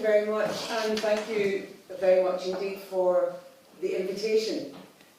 Very much, and thank you very much indeed for the invitation.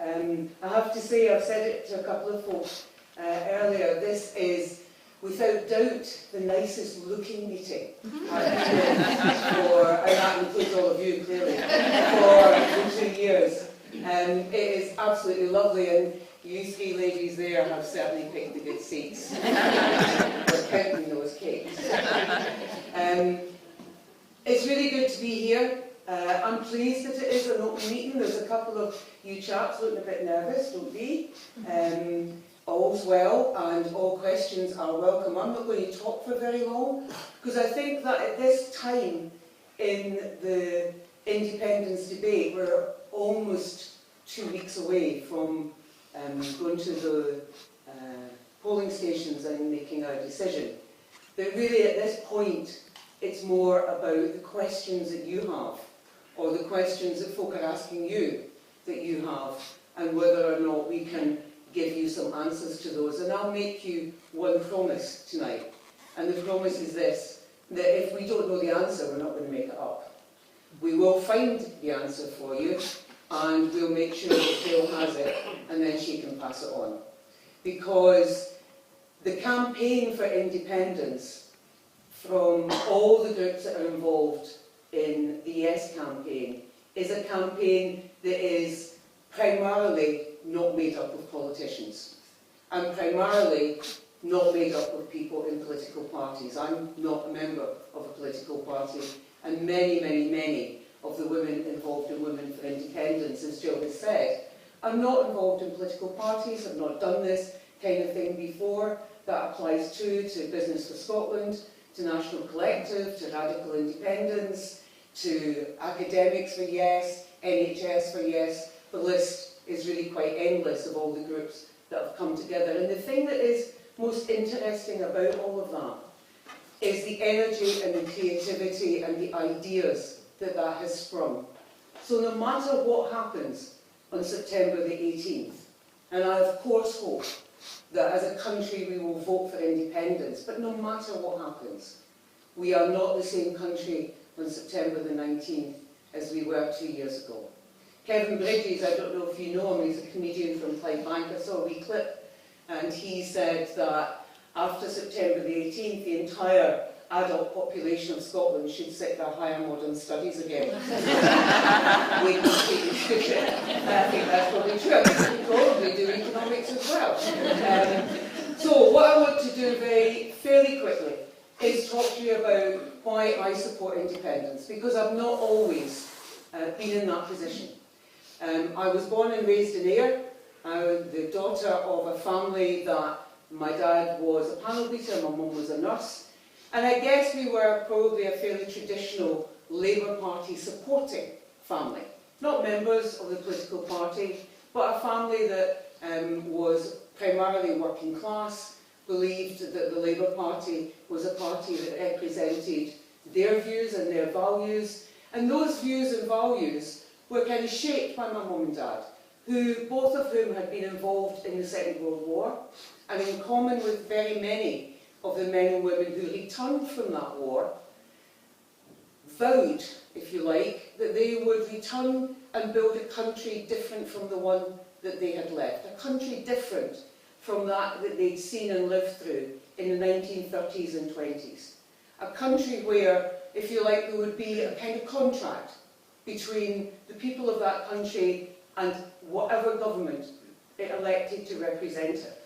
I have to say, I've said it to a couple of folks earlier, this is without doubt the nicest looking meeting I've been in for, and that includes all of you clearly, for 2 years. It is absolutely lovely, and you three ladies there have certainly picked the good seats. We're counting those cakes. It's really good to be here. I'm pleased that it is an open meeting. There's a couple of you chaps looking a bit nervous, don't be. All's well, and all questions are welcome. I'm not going to talk for very long, because I think that at this time in the independence debate, we're almost 2 weeks away from going to the polling stations and making our decision. But really at this point, it's more about the questions that you have, or the questions that folk are asking you that you have, and whether or not we can give you some answers to those. And I'll make you one promise tonight. And the promise is this, that if we don't know the answer, we're not going to make it up. We will find the answer for you, and we'll make sure that Gail has it, and then she can pass it on. Because the campaign for independence from all the groups that are involved in the Yes campaign is a campaign that is primarily not made up of politicians, and primarily not made up of people in political parties. I'm not a member of a political party, and many, many, many of the women involved in Women for Independence, as Jill has said, are not involved in political parties, have not done this kind of thing before. That applies to Business for Scotland, to National Collective, to Radical Independence, to Academics for Yes, NHS for Yes. The list is really quite endless of all the groups that have come together. And the thing that is most interesting about all of that is the energy and the creativity and the ideas that that has sprung. So no matter what happens on September the 18th, and I of course hope that as a country we will vote for independence, but no matter what happens, we are not the same country on September the 19th as we were 2 years ago. Kevin Bridges, I don't know if you know him, he's a comedian from Clydebank. I saw a wee clip, and he said that after September the 18th, the entire adult population of Scotland should sit their higher modern studies again. Wait and see, I think that's probably true. I think we probably do economics as well. So what I want to do fairly quickly is talk to you about why I support independence, because I've not always been in that position. I was born and raised in Ayr, the daughter of a family that my dad was a panel beater, my mum was a nurse, and I guess we were probably a fairly traditional Labour Party supporting family. Not members of the political party, but a family that was primarily working class, believed that the Labour Party was a party that represented their views and their values, and those views and values were kind of shaped by my mum and dad, both of whom had been involved in the Second World War, and in common with very many of the men and women who returned from that war, vowed, if you like, that they would return and build a country different from the one that they had left, a country different from that they'd seen and lived through in the 1930s and 20s. A country where, if you like, there would be a kind of contract between the people of that country and whatever government it elected to represent it.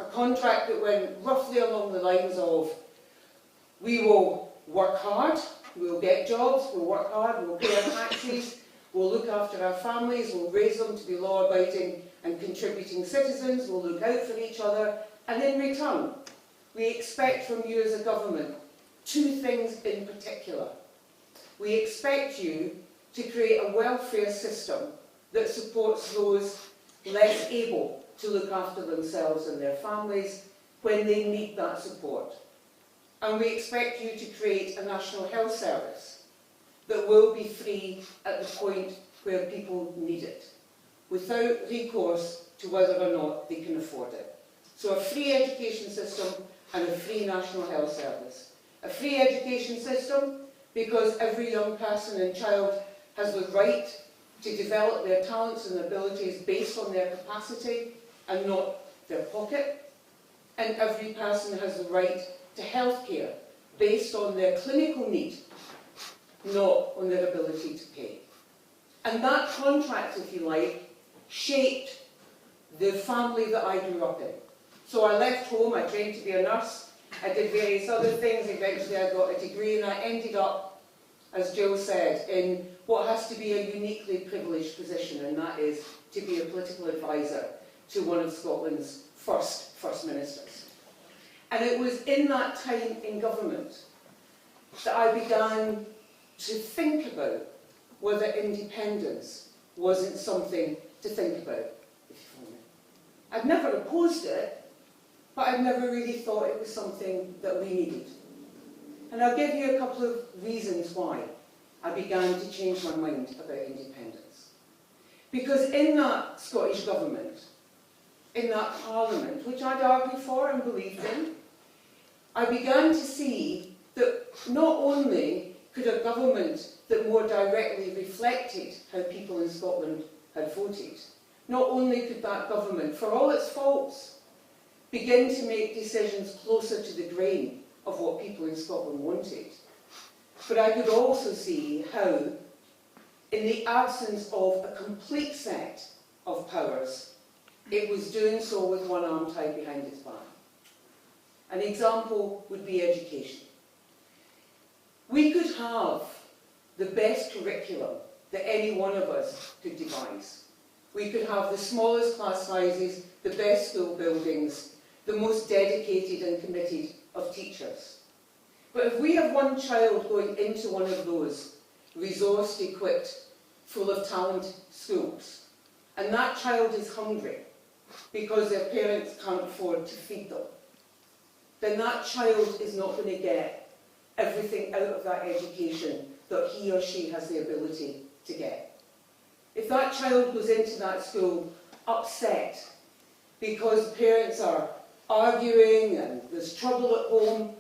A contract that went roughly along the lines of, we will work hard, we'll get jobs, we'll work hard, we'll pay our taxes, we'll look after our families, we'll raise them to be law-abiding and contributing citizens, we'll look out for each other, and in return, we expect from you as a government 2 things in particular. We expect you to create a welfare system that supports those less able to look after themselves and their families when they need that support. And we expect you to create a national health service that will be free at the point where people need it, without recourse to whether or not they can afford it. So a free education system and a free national health service. A free education system because every young person and child has the right to develop their talents and abilities based on their capacity and not their pocket. And every person has the right to healthcare based on their clinical need, not on their ability to pay. And that contract, if you like, shaped the family that I grew up in. So I left home, I trained to be a nurse, I did various other things, eventually I got a degree, and I ended up, as Jill said, in what has to be a uniquely privileged position, and that is to be a political advisor to one of Scotland's First Ministers. And it was in that time in government that I began to think about whether independence wasn't something to think about, if you follow me. I'd never opposed it, but I'd never really thought it was something that we needed. And I'll give you a couple of reasons why I began to change my mind about independence. Because in that Scottish Government, in that Parliament, which I'd argued for and believed in, I began to see that not only could a government that more directly reflected how people in Scotland had voted, not only could that government, for all its faults, begin to make decisions closer to the grain of what people in Scotland wanted, but I could also see how, in the absence of a complete set of powers, it was doing so with one arm tied behind its back. An example would be education. We could have the best curriculum that any one of us could devise. We could have the smallest class sizes, the best school buildings, the most dedicated and committed of teachers. But if we have one child going into one of those resourced, equipped, full of talent schools, and that child is hungry because their parents can't afford to feed them, then that child is not going to get everything out of that education that he or she has the ability to get. If that child goes into that school upset because parents are arguing and there's trouble at home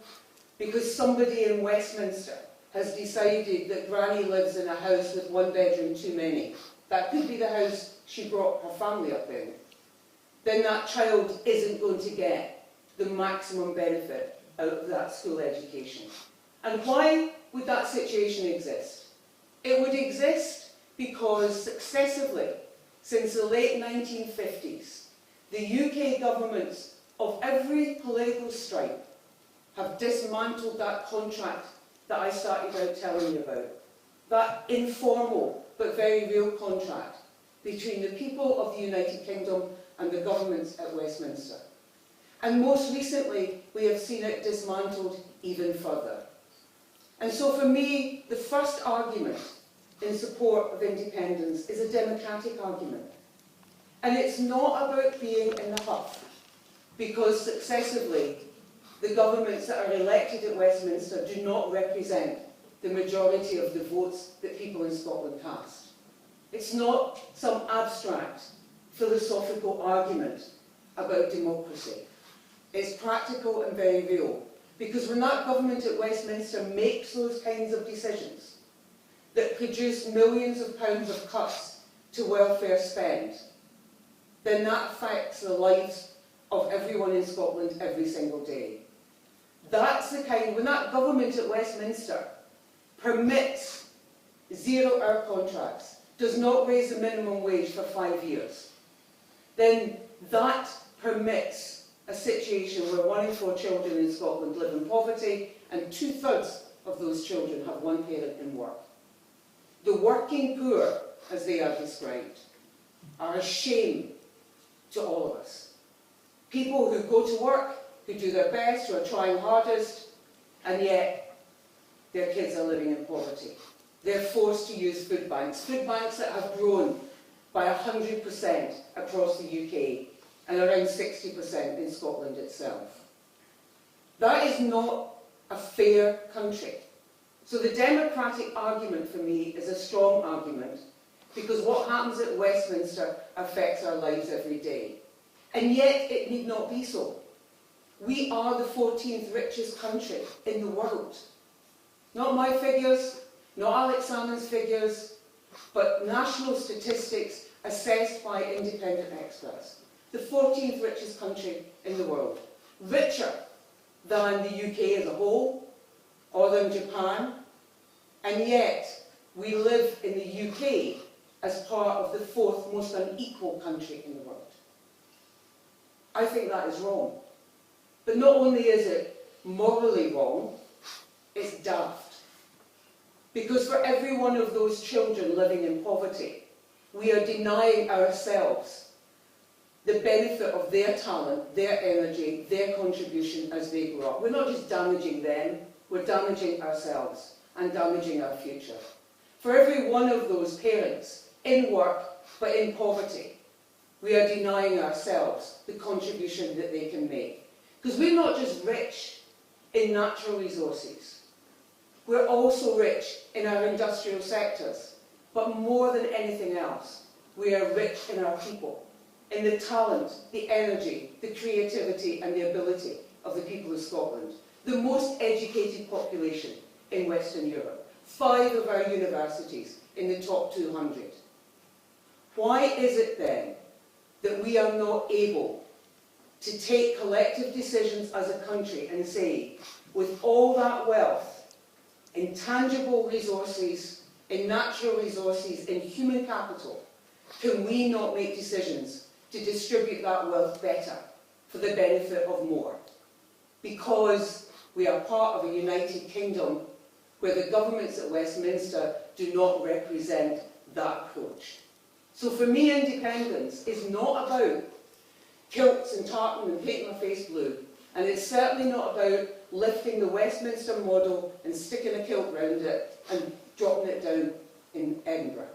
because somebody in Westminster has decided that Granny lives in a house with one bedroom too many, that could be the house she brought her family up in, then that child isn't going to get the maximum benefit out of that school education. And why would that situation exist? It would exist because successively, since the late 1950s, the UK governments of every political stripe have dismantled that contract that I started out telling you about. That informal but very real contract between the people of the United Kingdom and the governments at Westminster. And most recently, we have seen it dismantled even further. And so for me, the first argument in support of independence is a democratic argument. And it's not about being in the huff, because successively, the governments that are elected at Westminster do not represent the majority of the votes that people in Scotland cast. It's not some abstract philosophical argument about democracy. It's practical and very real. Because when that government at Westminster makes those kinds of decisions that produce millions of pounds of cuts to welfare spend, then that affects the lives of everyone in Scotland every single day. That's the kind, when that government at Westminster permits zero-hour contracts, does not raise the minimum wage for 5 years, then that permits a situation where 1 in 4 children in Scotland live in poverty and 2/3 of those children have one parent in work. The working poor, as they are described, are a shame to all of us. People who go to work, who do their best, who are trying hardest, and yet their kids are living in poverty. They're forced to use food banks that have grown by 100% across the UK and around 60% in Scotland itself. That is not a fair country. So the democratic argument for me is a strong argument, because what happens at Westminster affects our lives every day. And yet it need not be so. We are the 14th richest country in the world. Not my figures, not Alex Salmon's figures, but national statistics assessed by independent experts. The 14th richest country in the world. Richer than the UK as a whole, or than Japan, and yet we live in the UK as part of the 4th most unequal country in the world. I think that is wrong. But not only is it morally wrong, it's daft. Because for every one of those children living in poverty, we are denying ourselves the benefit of their talent, their energy, their contribution as they grow up. We're not just damaging them, we're damaging ourselves and damaging our future. For every one of those parents in work but in poverty, we are denying ourselves the contribution that they can make. Because we're not just rich in natural resources, we're also rich in our industrial sectors, but more than anything else, we are rich in our people, in the talent, the energy, the creativity and the ability of the people of Scotland. The most educated population in Western Europe. 5 of our universities in the top 200. Why is it then that we are not able to take collective decisions as a country and say, with all that wealth, in tangible resources, in natural resources, in human capital, can we not make decisions to distribute that wealth better for the benefit of more? Because we are part of a United Kingdom where the governments at Westminster do not represent that approach. So for me, independence is not about kilts and tartan and painting my face blue, and it's certainly not about lifting the Westminster model and sticking a kilt round it and dropping it down in Edinburgh.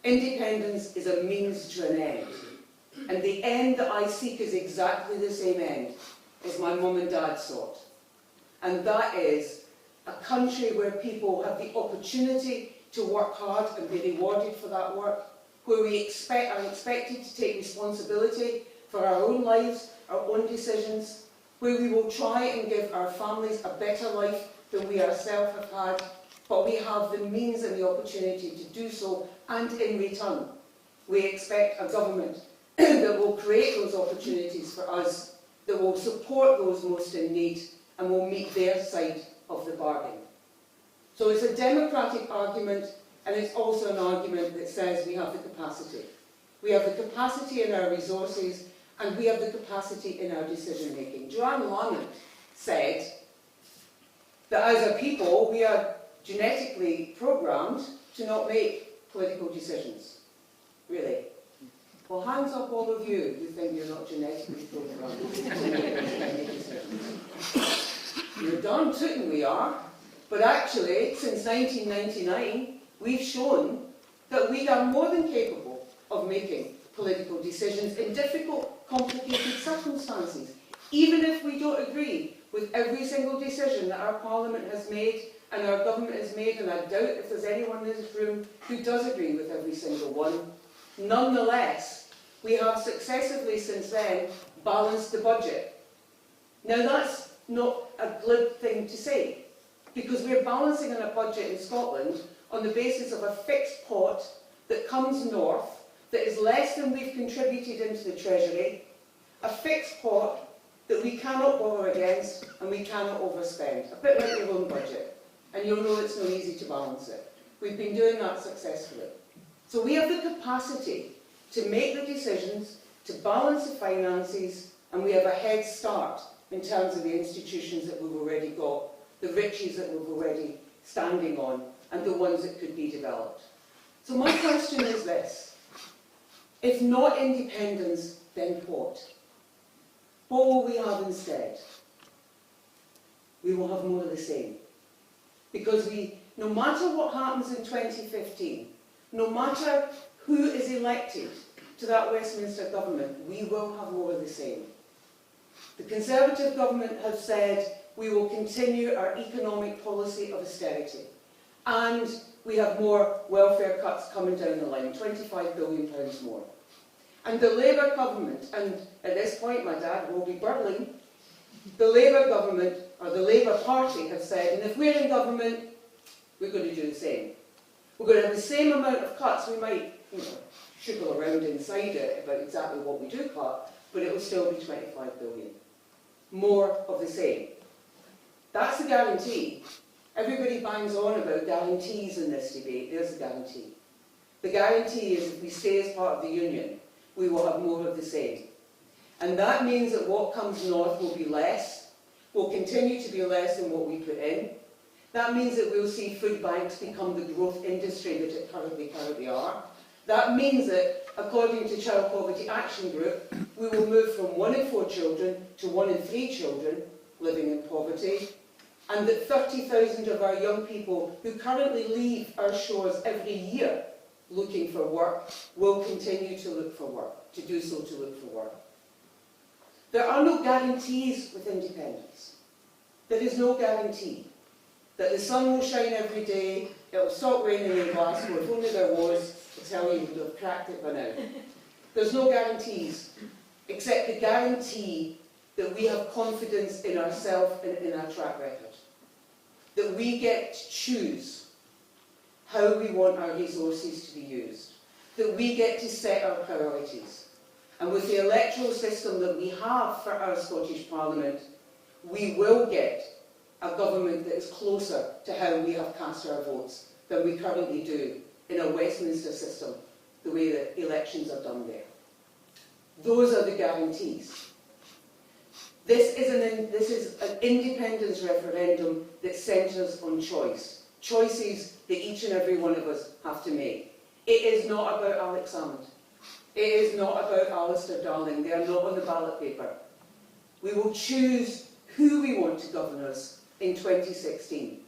Independence is a means to an end, and the end that I seek is exactly the same end as my mum and dad sought, and that is a country where people have the opportunity to work hard and be rewarded for that work, where we are expected to take responsibility for our own lives, our own decisions, where we will try and give our families a better life than we ourselves have had, but we have the means and the opportunity to do so, and in return, we expect a government that will create those opportunities for us, that will support those most in need, and will meet their side of the bargain. So it's a democratic argument, and it's also an argument that says we have the capacity. We have the capacity in our resources, and we have the capacity in our decision making. Joanne Lamont said that as a people, we are genetically programmed to not make political decisions. Really. Well, hands up all of you who think you're not genetically programmed to make decisions. You're darn tootin' we are, but actually, since 1999, we've shown that we are more than capable of making political decisions in difficult, complicated circumstances, even if we don't agree with every single decision that our Parliament has made and our government has made, and I doubt if there's anyone in this room who does agree with every single one. Nonetheless, we have successively since then balanced the budget. Now that's not a glib thing to say, because we're balancing on a budget in Scotland on the basis of a fixed pot that comes north, that is less than we've contributed into the Treasury, a fixed pot that we cannot borrow against and we cannot overspend. A bit like your own budget. And you'll know it's not easy to balance it. We've been doing that successfully. So we have the capacity to make the decisions, to balance the finances, and we have a head start in terms of the institutions that we've already got, the riches that we've already standing on, and the ones that could be developed. So my question is this: if not independence, then what? What will we have instead? We will have more of the same. Because no matter what happens in 2015, no matter who is elected to that Westminster government, we will have more of the same. The Conservative government have said we will continue our economic policy of austerity. And we have more welfare cuts coming down the line, £25 billion more. And the Labour government, and at this point my dad will be burling, the Labour government or the Labour Party have said, and if we're in government, we're going to do the same. We're going to have the same amount of cuts. We might, sugar around inside it about exactly what we do cut, but it will still be 25 billion. More of the same. That's a guarantee. Everybody bangs on about guarantees in this debate. There's a guarantee. The guarantee is if we stay as part of the union, we will have more of the same. And that means that what comes north will be less, will continue to be less than what we put in. That means that we'll see food banks become the growth industry that it currently are. That means that, according to Child Poverty Action Group, we will move from 1 in 4 children to 1 in 3 children living in poverty, and that 30,000 of our young people who currently leave our shores every year looking for work will continue to look for work, to do so to look for work. There are no guarantees with independence. There is no guarantee that the sun will shine every day, it will stop raining in Glasgow. If only there was, I tell you, we would have cracked it by now. There's no guarantees, except the guarantee that we have confidence in ourselves and in our track record. That we get to choose how we want our resources to be used. That we get to set our priorities. And with the electoral system that we have for our Scottish Parliament, we will get a government that is closer to how we have cast our votes than we currently do in a Westminster system, the way that elections are done there. Those are the guarantees. This is an independence referendum that centres on choice. Choices that each and every one of us have to make. It is not about Alex Salmond. It is not about Alistair Darling. They are not on the ballot paper. We will choose who we want to govern us in 2016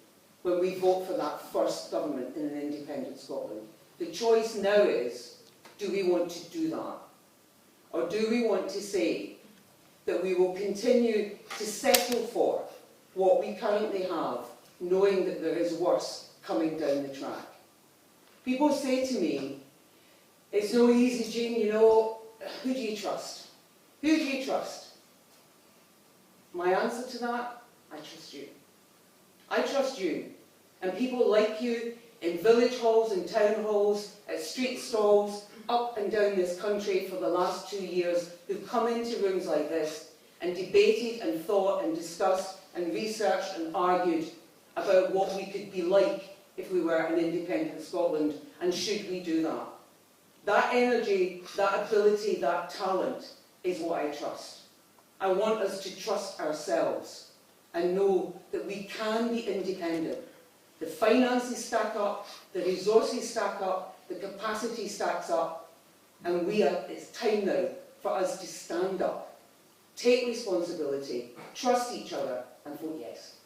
when we vote for that first government in an independent Scotland. The choice now is, do we want to do that? Or do we want to say that we will continue to settle for what we currently have, knowing that there is worse coming down the track? People say to me, it's no easy, Jeane, who do you trust? Who do you trust? My answer to that, I trust you. I trust you. And people like you in village halls and town halls, at street stalls, up and down this country for the last 2 years, who've come into rooms like this and debated and thought and discussed and researched and argued about what we could be like if we were an independent Scotland, and should we do that. That energy, that ability, that talent is what I trust. I want us to trust ourselves and know that we can be independent. The finances stack up, the resources stack up, the capacity stacks up, and it's time now for us to stand up, take responsibility, trust each other, and vote yes.